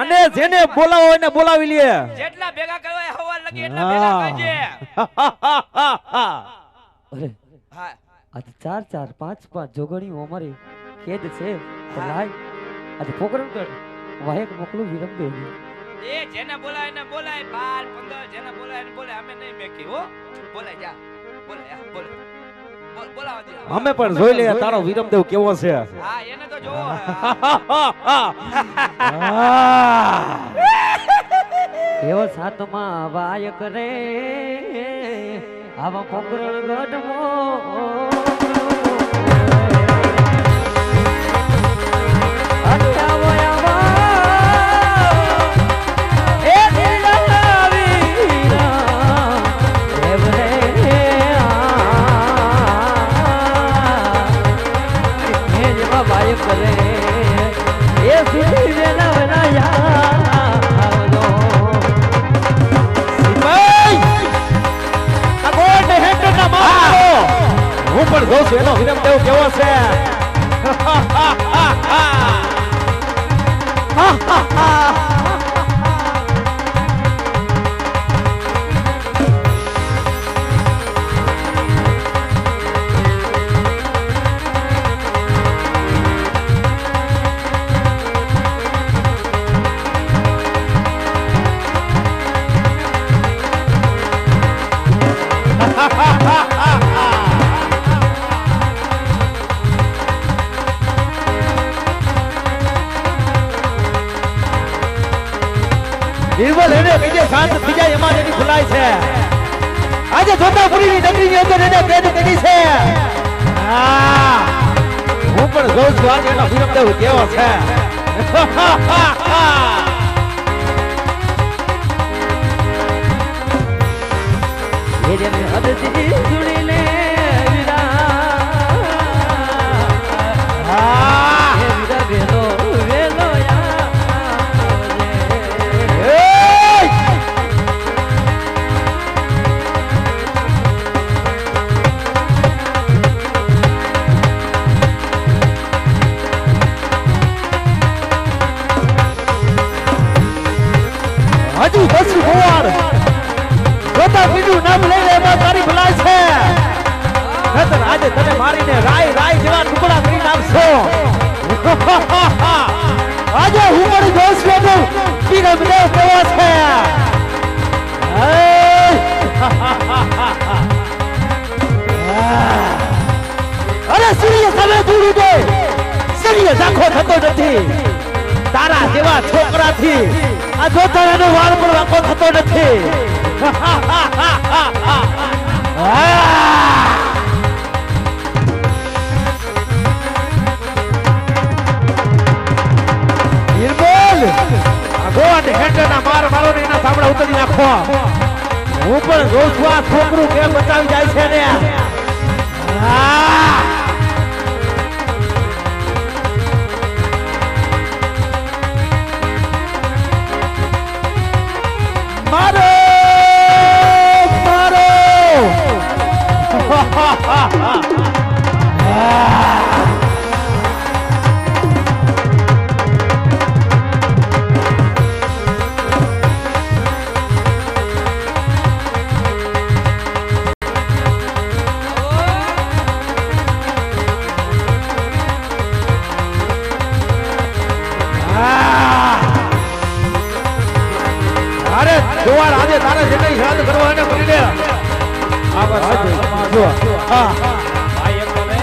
અને જેને બોલાવો એને બોલાવી લે જેટલા ભેગા કરવા હવા લગી એટલા ભેગા કરજે અરે હા આજ 4 4 5 5 જોગણી અમારી કેદ છે તો લાય આજ પ્રોગ્રામ કર વાયક મોકલું વિરમદેવ એ જેને બોલાય એને બોલાય 12 15 જેને બોલાય એને બોલાય અમે નહીં મેકી હો બોલાય જા બોલાય બોલ બોલાવા દે અમે પણ જોઈ લઈએ તારો વિરમદેવ કેવો છે હા એને તો જોવો એવો સાતમાં વાયક રે આવા પોકરણ ગઢમો હું પણ જોઉં છું એનો વિરમદેવ કેવો છે નિર્મલ એને બીજે શાંત થઈ જાય એમાં એની ભૂલાય છે આજે જોતાપુરીની નગરીની અંદર એને કેદ કરી છે હું પણ જોઉં છું આજે એનો વિરમદેવ કેવો છે હજુ બસ કુંવર જોતા બીજું નામ લઈ લે એમાં તારી ભલાઈ છે નતર આજે તને મારીને રાય રાય જેવા ટુકડા કરી નાખશો આજે હું મારી દોસ્ત લેતો વિરમદેવ કેવો છે અરે સૂર્ય સામે દૂર ઉડે સૂર્ય ઝાંખો થતો નથી તારા જેવા છોકરાથી આ જોતાનો વાળ પણ વાંકો થતો નથી નિર્મલ ગોડ હેન્ડના માર મારો ને એના સામડા ઉતરી નાખો હું પણ જોઉં છું આ છોકરું કેમ બચાવી જાય છે ને મારો મારો અરે જોવાર આજે તારે જે કઈ યાદ કરવા એને કરી દે આ બસ જો હા ભાઈ કરે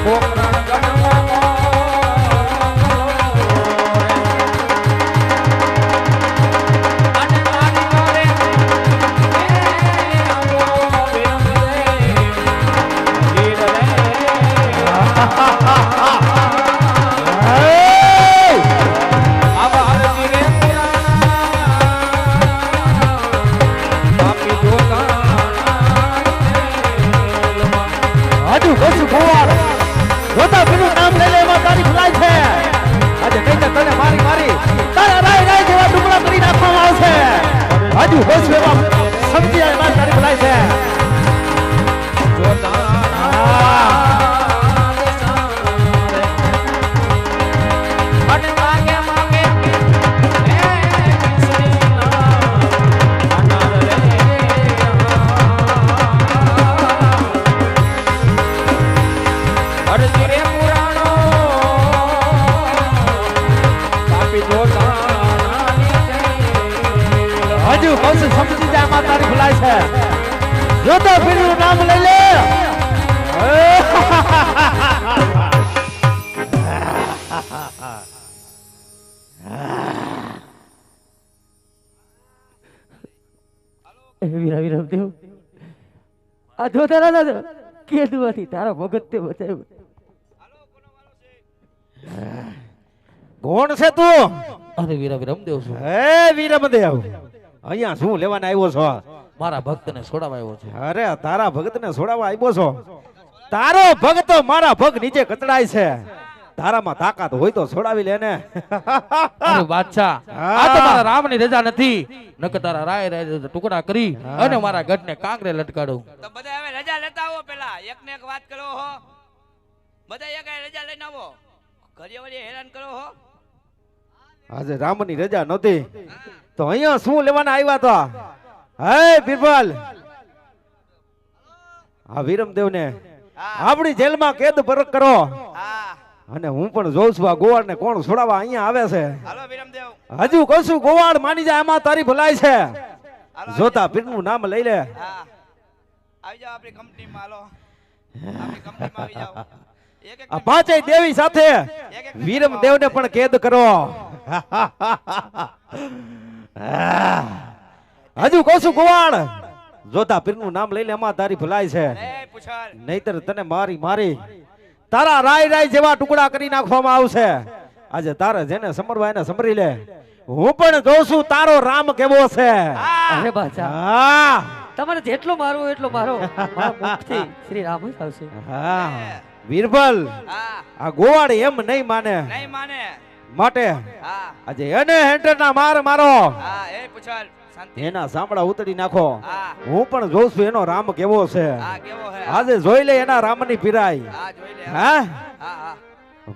પોકરણ ગણવા હજુ બસ કુંવર હજુ કૌશ સમજી જાય માં તારી ભલાઈ છે જો તો પીરનું નામ લઈ લે વીરા વીરા દેવ આ જો તારા દાદા કેદુઆથી તારા ભગત તે બચાવ્યો. કોણ છે તું? અરે વીરા વિરમદેવ છું. હે વીરમદેવ અહીંયા શું લેવાને આવ્યો છો? મારા ભક્તને છોડાવવા આવ્યો છું. અરે તારા ભગતને છોડાવવા આવ્યો છો? તારો ભગત મારા ભગ નીચે કચડાય છે. તારામાં તાકાત હોય તો છોડાવી લે ને. અરે બાદશાહ, આ તો મારા રામની રજા નથી. નકર તારા રાય રાય ટુકડા કરી અને મારા ગઢને કાંકરે લટકાડું. તો બધા હવે રજા લેતા આવો પેલા એકને એક વાત કરો હો. બધા એક રજા લઈને આવો. ઘરે વળી હેરાન કરો હો. આજે રામની રજા નહોતી તો અહીંયા શું લેવાના આવ્યા હતા? હે બિરબલ, આ વીરમદેવને આપણી જેલમાં કેદ પરત કરો. હા અને હું પણ જોઉં છું આ ગોવાળ ને કોણ છોડાવવા અહીંયા આવે છે. હાલો વિરમદેવ. હજુ કહું છું ગોવાળ માની જાય એમાં તારી ભલાઈ છે. હાલો, જોતા પીરનું નામ લઈ લે. હા આવી જાઓ આપણી કંપનીમાં. હાલો આપણી કંપનીમાં આવી જાઓ. એક એક આ પાંચેય દેવી સાથે વીરમદેવને પણ કેદ કરો. હજુ કહું છું ગોવાળ જોતા પીરનું નામ લઈ લે એમાં તારી ભલાઈ છે. એ પૂછાર નહીતર તને મારી મારી તારા રાય રાય જેવા ટુકડા કરી નાખવામાં આવશે. આજે તારે જેને સમરવા એને સમરી લે. હું પણ જોઉં છું તારો રામ કેવો છે. અરે બાદશાહ હા તમારે જેટલો મારવો એટલો મારો મારા મુખથી શ્રી રામ જ આવશે. હા વીરબલ, હા આ ગોવાળ એમ નહીં માને નહીં માને. માટે હા આજે એને હેન્ટરના માર મારો હા એ પૂછાર શાંતિ. એના સાંભળા ઉતરી નાખો. હા હું પણ જોઉં છું એનો રામ કેવો છે. હા કેવો હે? આજે જોઈ લે એના રામની પીરાઈ. હા જોઈ લે. હા હા હા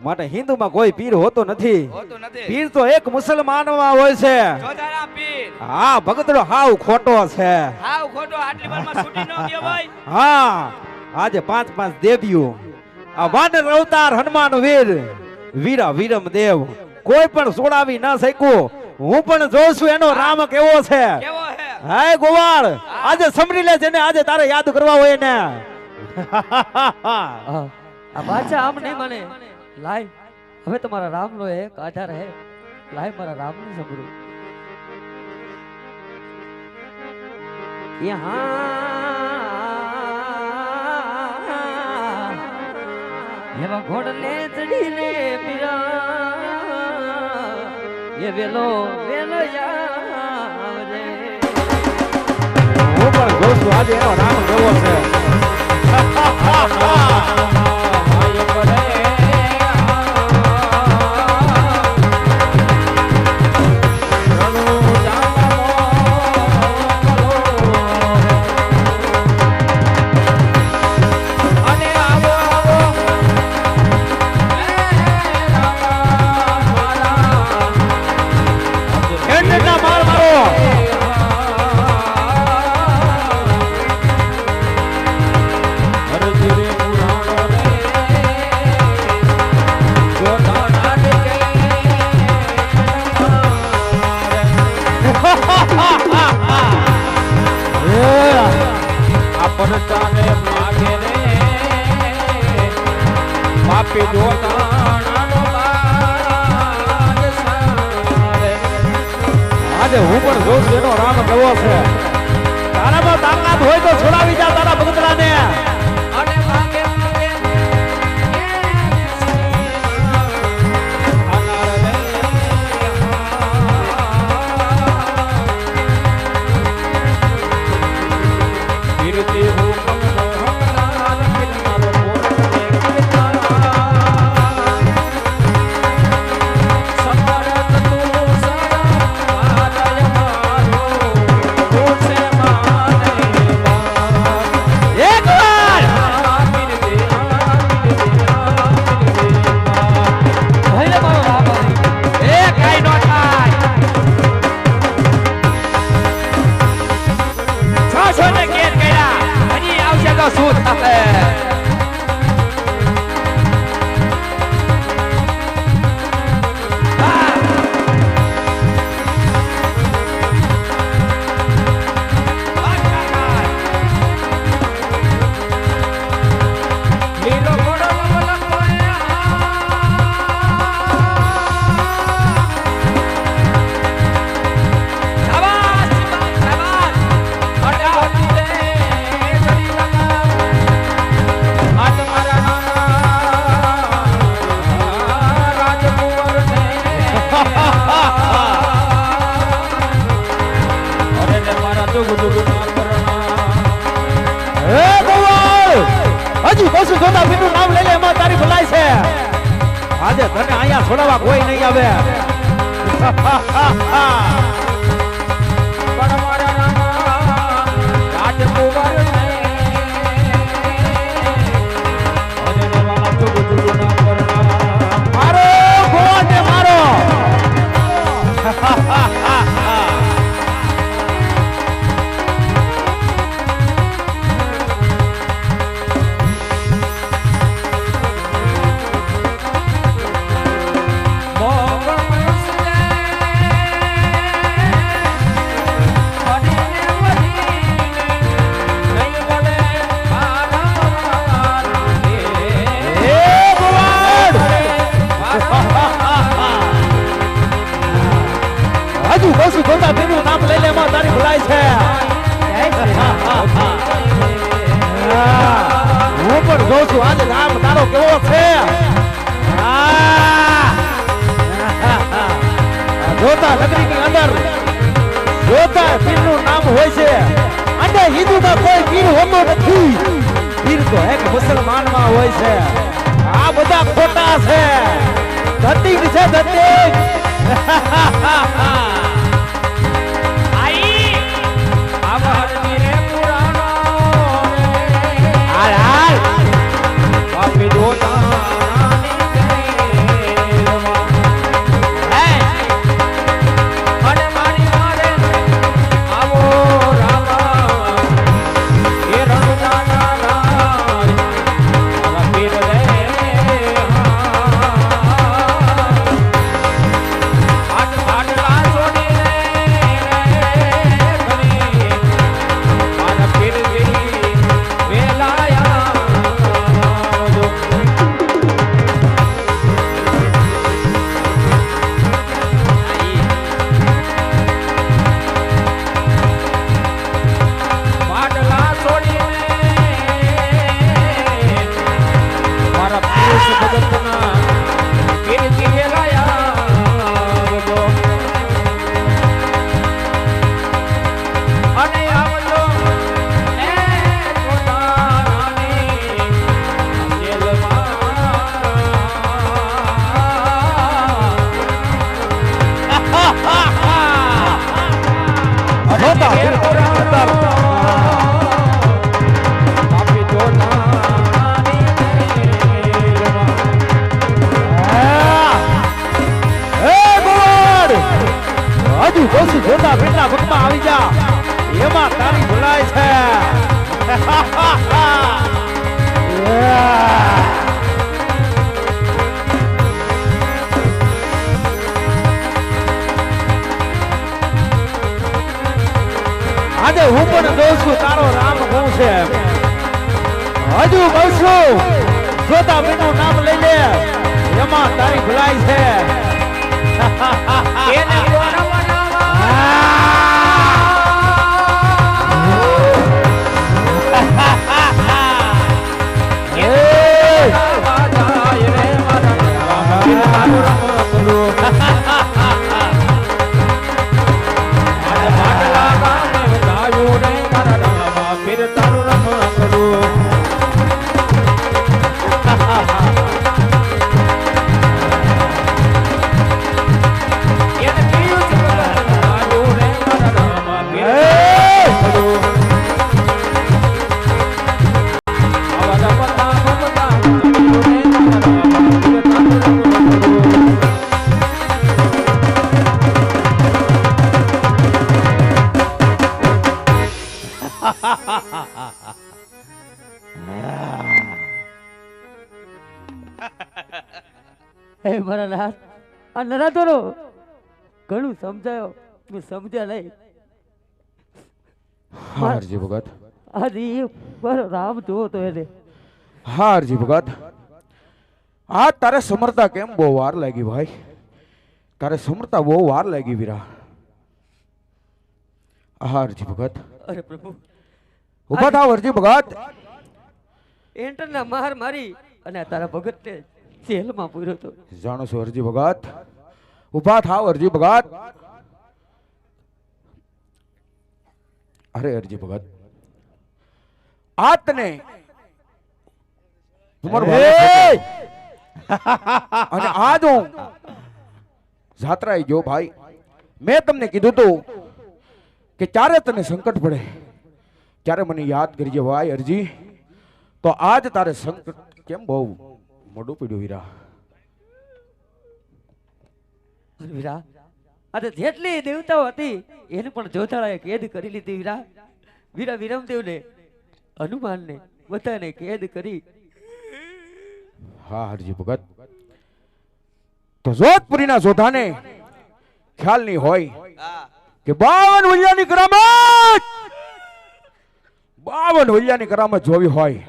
માટે હિન્દુમાં કોઈ પીર હોતો નથી. હોતું નથી. પીર તો એક મુસલમાનમાં હોય છે. જોધારા પીર. હા ભગતડો હાવ ખોટો છે. હાવ ખોટો આટલી વારમાં છૂટી ન ગયો ભાઈ. હા આજે 5-5 દેવીઓ આ વાનર અવતાર હનુમાન વીર વીરા વીરમદેવ કોઈ પણ છોડાવી ના શક્યું. હું પણ જોઉં છું એનો રામ કેવો છે. કેવો હે? હાય ગોવાળ આજે સમરી લે જેને આજે તારે યાદ કરવા હોય ને. આ બાદશાહ આમ નહીં મને લાય હવે તમારા રામનો એક આધાર હે. લાય મારા રામને સંભળું. એવા ઘોડલે ચડીને પીરા એ વેલો વેલો આવજે. હું પણ જોઉં છું આજે એનો રામ કેવો છે. હેન્ડના માર મારો. આજે હું પણ જોઉં છું એનો રામ કેવો છે. તારામાં તાકાત હોય તો છોડાવી જા તારા ભગતરાને. આજુ બસુ જોતા બીનું નામ લઈ લે એમાં તારી ભલાઈ છે આજે તને અહીંયા છોડાવવા કોઈ નહીં આવે મારો ગોવાને મારો આજુ બસુ જોતા બીનું નામ લઈ લે એમાં તારી ભલાઈ છે હું પણ જોઉં છું આજે નામ તારો કેવો છે જોતા નગરીની અંદર જોતા પીરનું નામ હોય છે અને હિન્દુમાં કોઈ પીર હોતો નથી પીર તો એક મુસલમાનમાં હોય છે આ બધા ખોટા છે ધતિક છે ધતિક આઈ આવાર મેરે પુરાણો હાલ હાલ બાપી દોતા જોતા બેટા ભગમાં આવી જા એમાં તારી ભલાઈ છે આજે હું પણ જોઉં છું તારો રામ હું છે હજુ બસું જોતા બેનું નામ લઈ લે એમાં તારી ભલાઈ છે એને હે મારા નાથ આ નરાધોરો ઘણું સમજાયો તું સમજ્યા નહીં હારજી ભગત આજે એ મારો રામ જોવો તો એને હારજી ભગત આ તારે સમરતા કેમ બહુ વાર લાગી ભાઈ તારે સમરતા બહુ વાર લાગી વીરા હારજી ભગત અરે પ્રભુ ઉભા થાવ હરજી ભગત એન્ટરના માર મારી અને તારા ભગતને જેલમાં પૂર્યો તો જાણો છો હરજી ભગત ઉભા થાવ હરજી ભગત અરે હરજી ભગત આ તને તમારું એ! અને આજ હું જાત્રાએ ગયો ભાઈ. મેં તમને કીધું તું કે ક્યારે તને સંકટ પડે ત્યારે મને યાદ કરજે ભાઈ અરજી. તો આજ તારે સંકટ કેમ બહુ મોઢું પીડ્યું વીરા? વીરા આજે જેટલી દેવતાઓ હતી એને પણ જોતાળાએ કેદ કરી લીધી વીરા. વીરા વિરમદેવને હનુમાનને બધાને કેદ કરી. હા હરજી ભગત, તો જોધપુરીના જોધાને ખ્યાલ નહીં હોય હા કે 52 વલ્યાની કરામત, 52 વલ્યાની કરામત જોવી હોય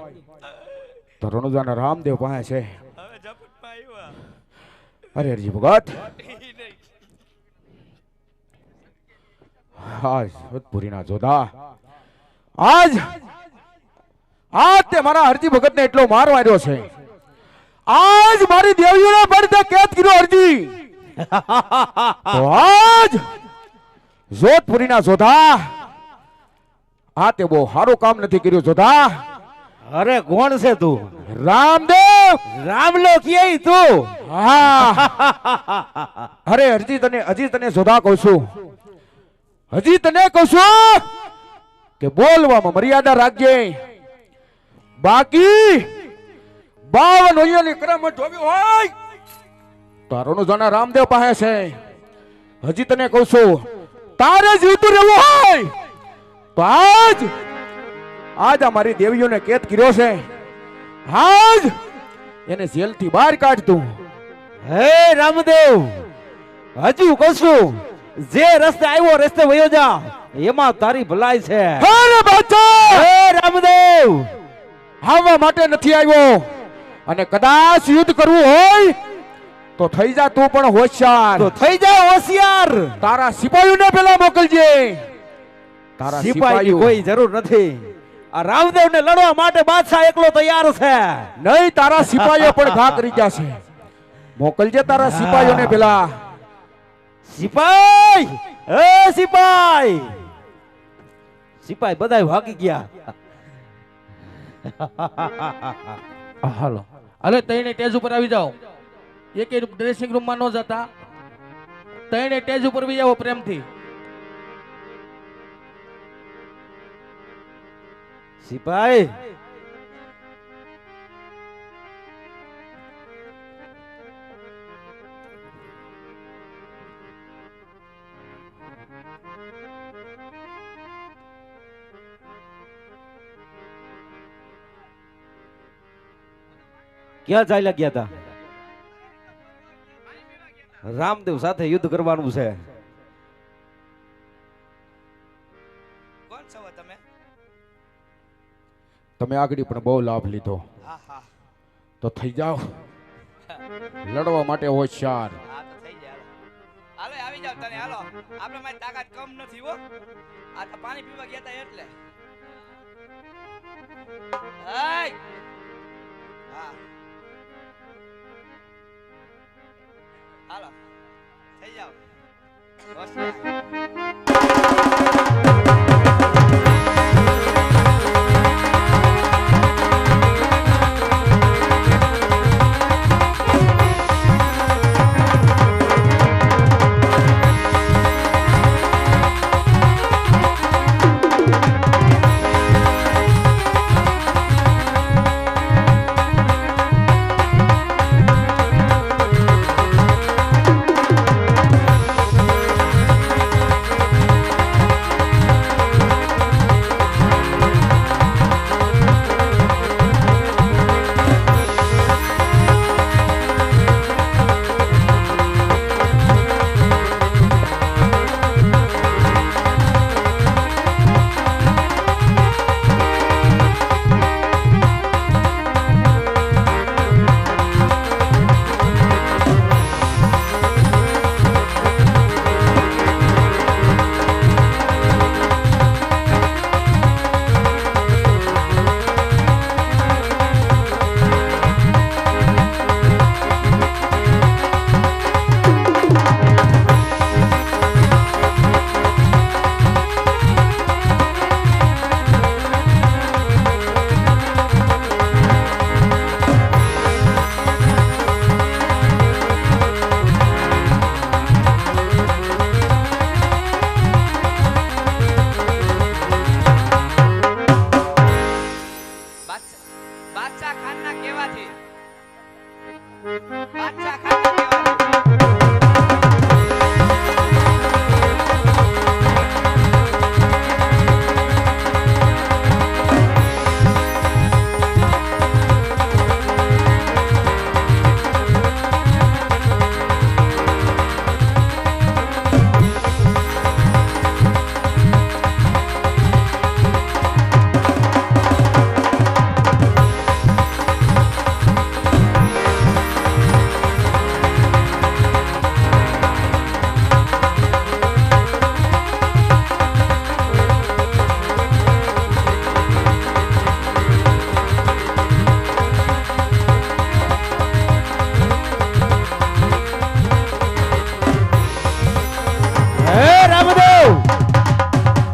તો રણુજાના રામદેવ પાસે છે. હવે ઝપટમાં આવ્યા અરે હરજી ભગત, ઈ નહીં. હા જોધપુરીના જોધા આજ તે મારા હરજી ભગતને એટલો માર માર્યો છે. આજ મારી દેવીઓને પડતે કેદ કર્યો હરજી. તો આજ જોધપુરીના જોધા તે બહુ સારું કામ નથી કર્યું જોધા. અરે કોણ છે તું? રામદેવ. રામલો કે તું? હા અરે હજી તને જોધા કહું છું, હજી તને કહું છું કે બોલવામાં મર્યાદા રાખજે. બાકી 52 વલ્યાની કરામત જોવી હોય તો રણુજાના રામદેવ પાસે છે. હજી તને કહું છું, તારે જીવતું રહેવું હોય તો આજ અમારી દેવીઓને કેદ કર્યો છે. આજ એને જેલથી બહાર કાઢ તું. હે રામદેવ, હજુ કશું જે રસ્તે આવ્યો રસ્તે વયો જા, એમાં તારી ભલાઈ છે. અરે બાદશાહ, હે રામદેવ, આવવા માટે નથી આવ્યો. અને કદાચ યુદ્ધ કરવું હોય તો થઈ જા તું પણ હોશિયાર. તો થઈ જા હોશિયાર. તારા સિપાહીઓને પેલા મોકલજે. તારા સિપાહીની સિપાહીઓ કોઈ જરૂર નથી. આ રામદેવને લડવા માટે બાદશાહ એકલો તૈયાર છે. નહીં, તારા સિપાહીઓ પણ ઘા કરી ગયા છે. મોકલજે તારા સિપાહીઓને પેલા. સિપાઈ, એ સિપાઈ, સિપાઈ બધાય ભાગી ગયા. હાલો અરે તઈને ટેજ ઉપર આવી જાઓ. એક ડ્રેસિંગ રૂમ માં ન જતા, તઈને ટેજ ઉપર આવી જાઓ પ્રેમથી. સિપાઈ, ક્યાં ચાલ્યા ગયા હતા? રામદેવ સાથે યુદ્ધ કરવાનું છે. કોણ છો તમે? તમે આગળ પણ બહુ લાભ લીધો, હા હા તો થઈ જાઓ લડવા માટે હોશિયાર. હા તો થઈ જાય. હાલો આવી જાવ તને. હાલો આપણે મારી તાકાત કમ નથી હો. આ તો પાણી પીવા ગયા તા એટલે. હાય હા હાલો થઈ જાવ.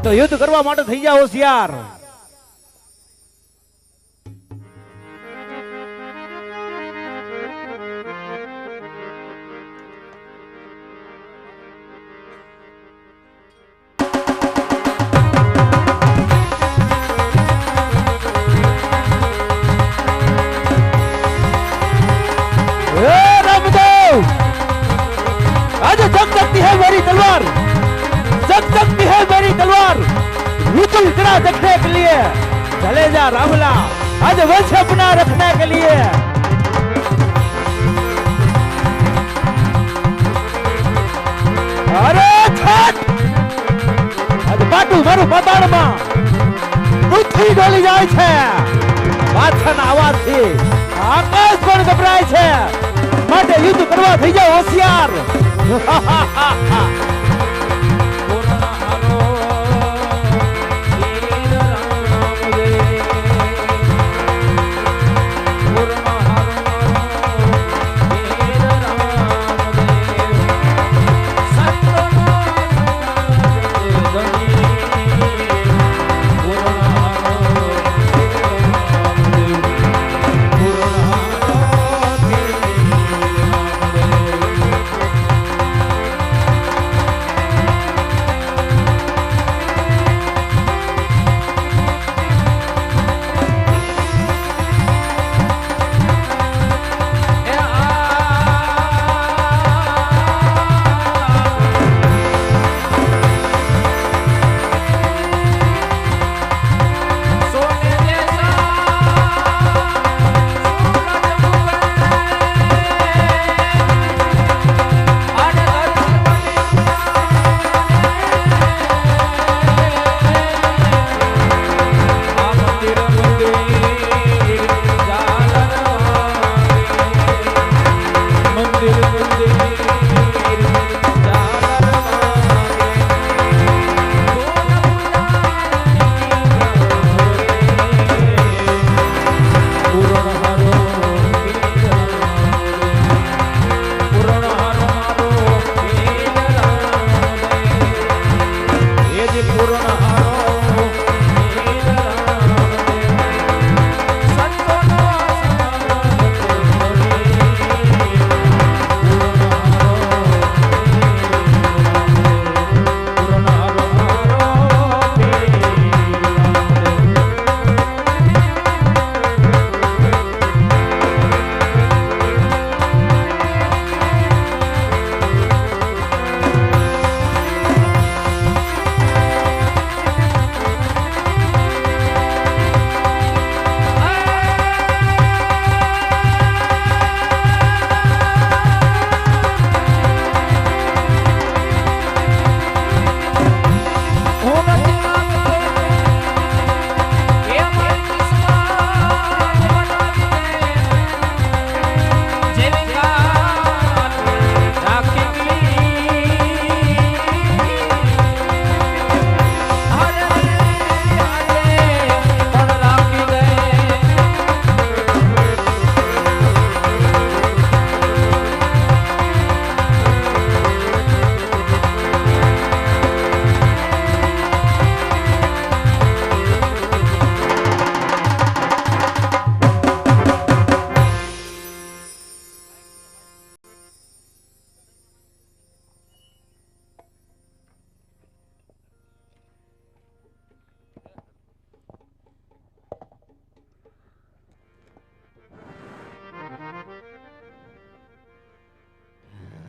તો યુદ્ધ કરવા માટે થઈ જાઓ હોશિયાર. मेरी तलवार जग सकती है मेरी तलवार रुतुल जरा देखने के लिए चले जा रामला आज वंश अपना रखने के लिए अरे छट आज बाटू मारू पताड़ में पृथ्वी डोली जाए छे बादशाहના અવાજથી આકાશ પણ ગભરાય છે માટે યુદ્ધ કરવા થઈ જાવ હોશિયાર.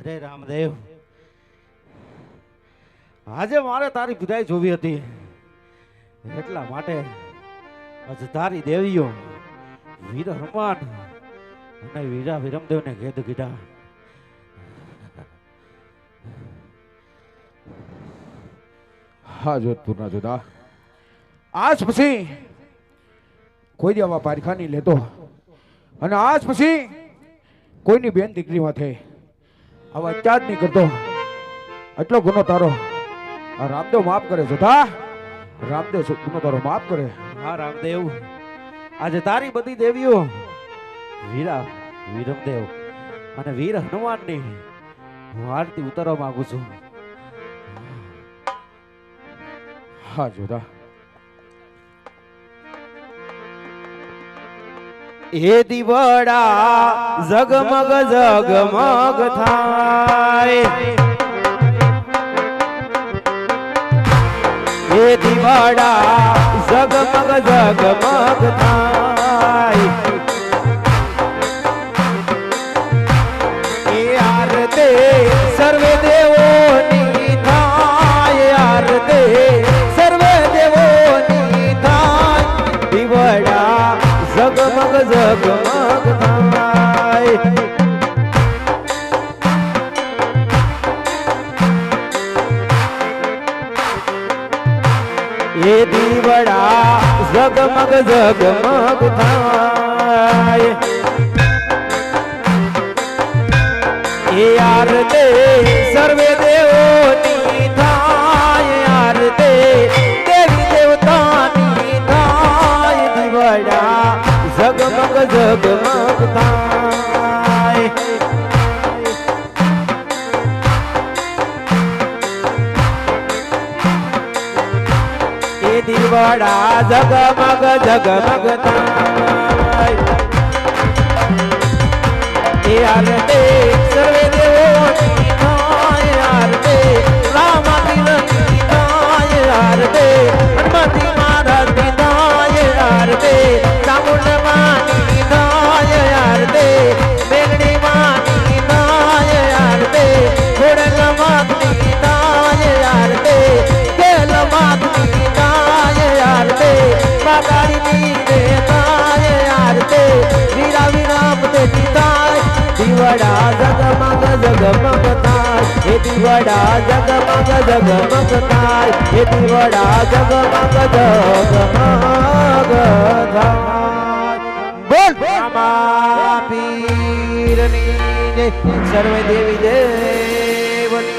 અરે રામદેવ આજે મારે તારી વિદાય જોવી હતી એટલા માટે આજે તારી દેવીઓ વીર હનુમાન અને વીરા વિરમદેવને કીધું કીધા હા જોધપુરના જોધા આજ પછી કોઈ દેવા પારખા નહીં લેતો અને આજ પછી કોઈની બેન દીકરી માથે આવા અત્યાજ નહીં કરતો. એટલો ગુનો તારો આ રામદેવ માફ કરે જોધા. રામદેવ ગુનો તારો માફ કરે. હા રામદેવ આજે તારી બધી દેવીઓ વીરા વિરમદેવ અને વીર હનુમાનની હું આરતી ઉતારવા માંગુ છું. હા જોધા. એ દીવડા ઝગમગ ઝગમગ થાય, એ દીવડા ઝગમગ ઝગમગ થાય, એ આરતે સર્વે દેવોની થાય, આરતે સર્વે દેવોની થાય, દીવડા ઝગમગ ઝગમગ થાય. એ દીવડા ઝગમગ ઝગમગ થાય, એ આરતે સર્વે દેવોની થાય, આરતે દેવી દેવતાની થાય, દીવડા ઝગમગ ઝગમગ થાય. એ દીવડા ઝગમગ ઝગમગ થાય, એ આરતે સર્વે દેવોની થાય, આરતે રામાપીરની થાય, આરતે હનુમતી મહારાજની થાય, આરતે ચામુંડ માની થાય, આરતે મેલડી માની થાય, આરતે ખોડલ માતની થાય, આરતે કેલ માતની થાય, આરતે બાગાડીની દે થાય, આરતે વીરા વિરામ દેતી થાય, દીવડા ઝગમગ ઝગમગ થાય, એ દીવડા ઝગમગ ઝગમગ થાય, એ દીવડા ઝગમગ ઝગમગ થાય. બોલ રામા પીરની જય, સર્વે દેવી દેવની.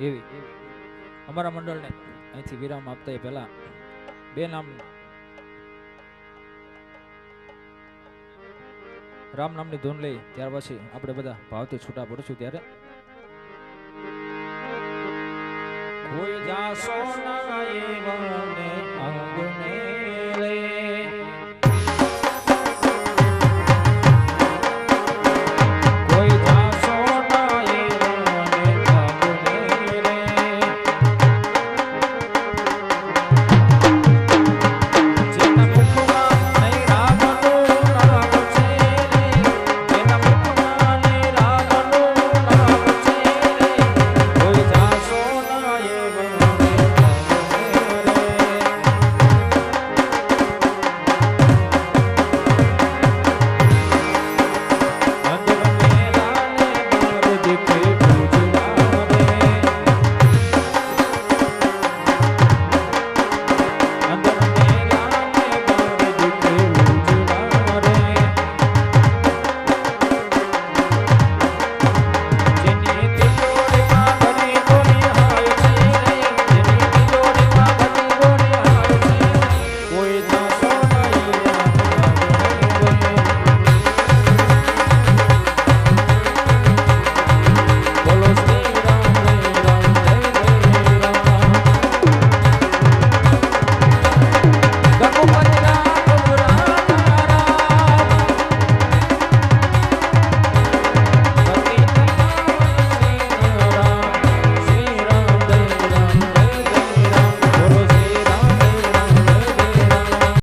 એવી અમારા મંડળને અહીંથી વિરામ આપતા એ પહેલા બે નામ રામ નામની ધૂન લઈ ત્યાર પછી આપણે બધા ભાવથી છૂટા પડશું. ત્યારે કોઈ જાસો ના એ વને અંગ